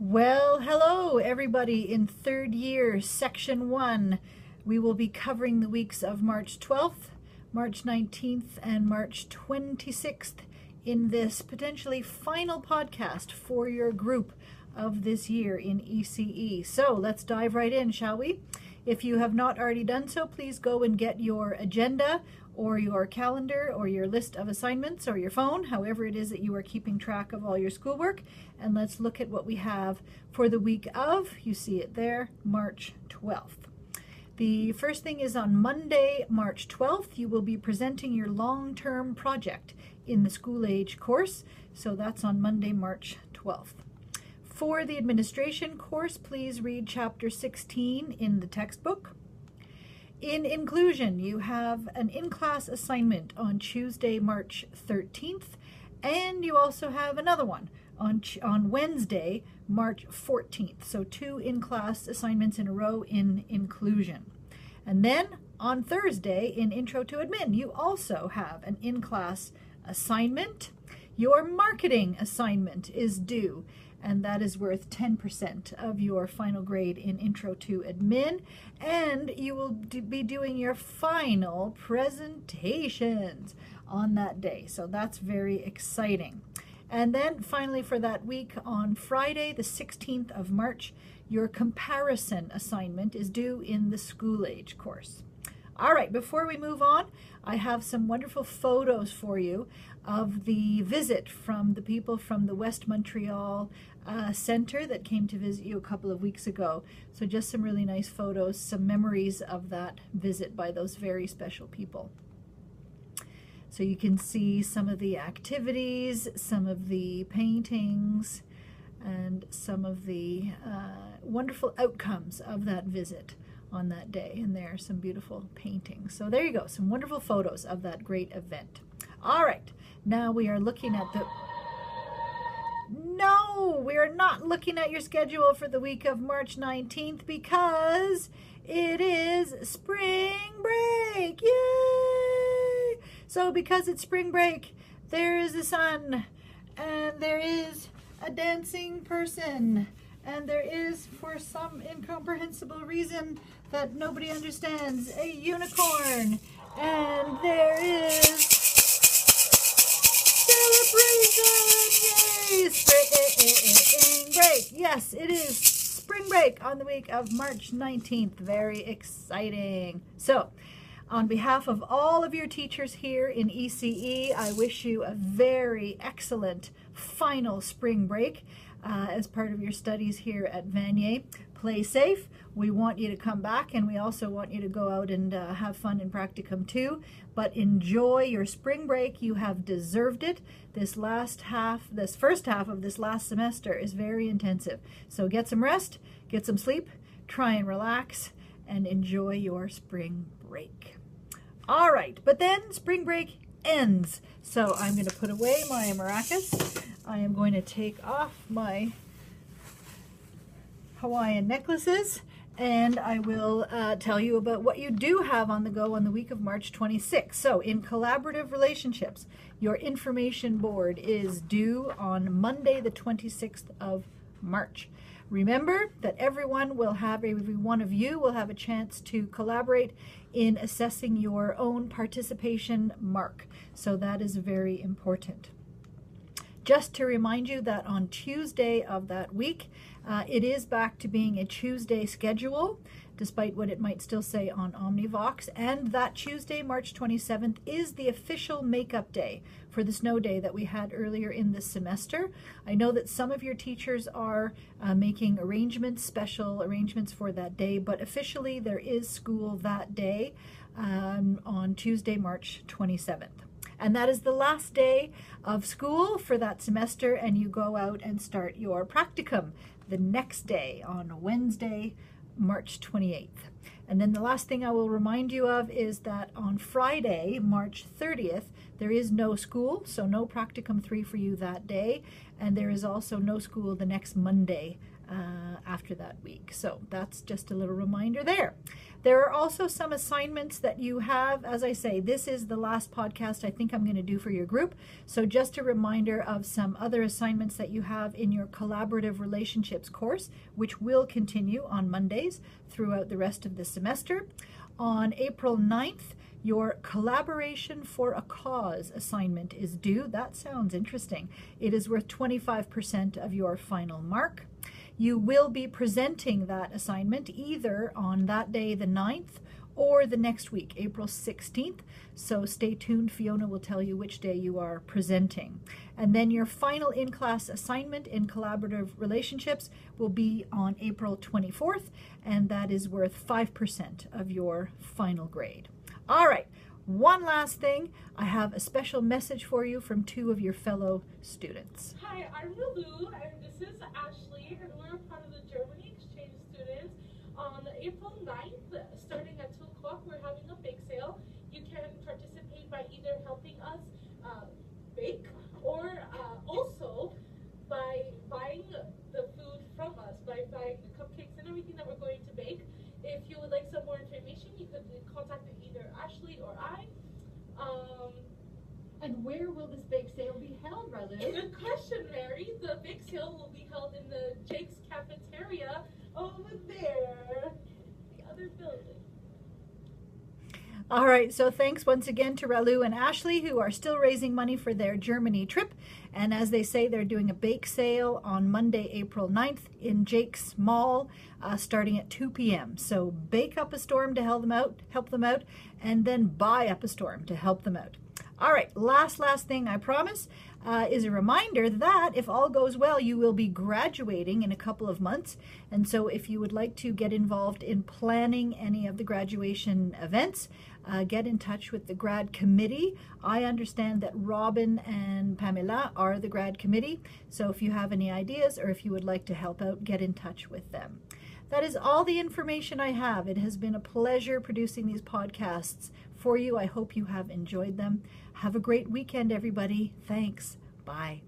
Well, hello everybody in third year, section 1. We will be covering the weeks of March 12th, March 19th, and March 26th in this potentially final podcast for your group of this year in ECE. So let's dive right in, shall we? If you have not already done so, please go and get your agenda or your calendar or your list of assignments or your phone, however it is that you are keeping track of all your schoolwork. And let's look at what we have for the week of, you see it there, March 12th. The first thing is on Monday, March 12th, you will be presenting your long-term project in the school age course. So that's on Monday, March 12th. For the administration course, please read chapter 16 in the textbook. In inclusion, you have an in-class assignment on Tuesday, March 13th, and you also have another one on Wednesday, March 14th. So 2 in-class assignments in a row in inclusion. And then on Thursday, in Intro to Admin, you also have an in-class assignment. Your marketing assignment is due, and that is worth 10% of your final grade in Intro to Admin. And you will be doing your final presentations on that day. So that's very exciting. And then finally for that week, on Friday, the 16th of March, your comparison assignment is due in the school age course. All right, before we move on, I have some wonderful photos for you of the visit from the people from the West Montreal Center that came to visit you a couple of weeks ago. So just some really nice photos, some memories of that visit by those very special people. So you can see some of the activities, some of the paintings, and some of the wonderful outcomes of that visit on that day. And there are some beautiful paintings. So there you go, some wonderful photos of that great event. All right, now we are looking at the... No, we are not looking at your schedule for the week of March 19th because it is spring break. Yay! So because it's spring break, there is the sun, and there is a dancing person, and there is, for some incomprehensible reason that nobody understands, a unicorn, and there is celebration! Yay! Spring break! Yes, it is spring break on the week of March 19th. Very exciting. So, on behalf of all of your teachers here in ECE, I wish you a very excellent final spring break as part of your studies here at Vanier. Play safe. We want you to come back, and we also want you to go out and have fun in practicum too. But enjoy your spring break. You have deserved it. This first half of this last semester is very intensive. So get some rest, get some sleep, try and relax, and enjoy your spring break. All right, but then spring break ends. So I'm going to put away my maracas. I am going to take off my Hawaiian necklaces, and I will tell you about what you do have on the go on the week of March 26th. So in collaborative relationships, your information board is due on Monday, the 26th of March. Remember that every one of you will have a chance to collaborate in assessing your own participation mark. So that is very important. Just to remind you that on Tuesday of that week, it is back to being a Tuesday schedule, despite what it might still say on Omnivox. And that Tuesday, March 27th, is the official makeup day for the snow day that we had earlier in the semester. I know that some of your teachers are making special arrangements for that day, but officially there is school that day on Tuesday, March 27th. And that is the last day of school for that semester, and you go out and start your practicum the next day on Wednesday, March 28th. And then the last thing I will remind you of is that on Friday, March 30th, there is no school, so no Practicum 3 for you that day. And there is also no school the next Monday after that week. So that's just a little reminder there. There are also some assignments that you have. As I say, this is the last podcast I think I'm going to do for your group. So just a reminder of some other assignments that you have in your collaborative relationships course, which will continue on Mondays throughout the rest of the semester. On April 9th, your collaboration for a cause assignment is due. That sounds interesting. It is worth 25% of your final mark. You will be presenting that assignment either on that day, the 9th, or the next week, April 16th. So stay tuned. Fiona will tell you which day you are presenting. And then your final in-class assignment in collaborative relationships will be on April 24th, and that is worth 5% of your final grade. All right, one last thing. I have a special message for you from two of your fellow students. Hi, I'm Lulu, and this is Ashley, and we're part of the Germany exchange students. On April 9th, starting at 2 o'clock, we're having a bake sale. You can participate by either helping us bake or also by buying the food from us, by buying the cupcakes and everything that we're going to bake. If you would like some more information, you could contact either Ashley or I. And where will this bake sale be held, Ralu? Good question, Mary. The bake sale will be held in the Jake's Cafeteria over there, the other building. All right, so thanks once again to Ralu and Ashley, who are still raising money for their Germany trip. And as they say, they're doing a bake sale on Monday, April 9th in Jake's Mall, starting at 2 p.m. So bake up a storm to help them out, and then buy up a storm to help them out. All right, last thing I promise is a reminder that if all goes well, you will be graduating in a couple of months. And so if you would like to get involved in planning any of the graduation events, get in touch with the grad committee. I understand that Robin and Pamela are the grad committee. So if you have any ideas or if you would like to help out, get in touch with them. That is all the information I have. It has been a pleasure producing these podcasts for you. I hope you have enjoyed them. Have a great weekend, everybody. Thanks. Bye.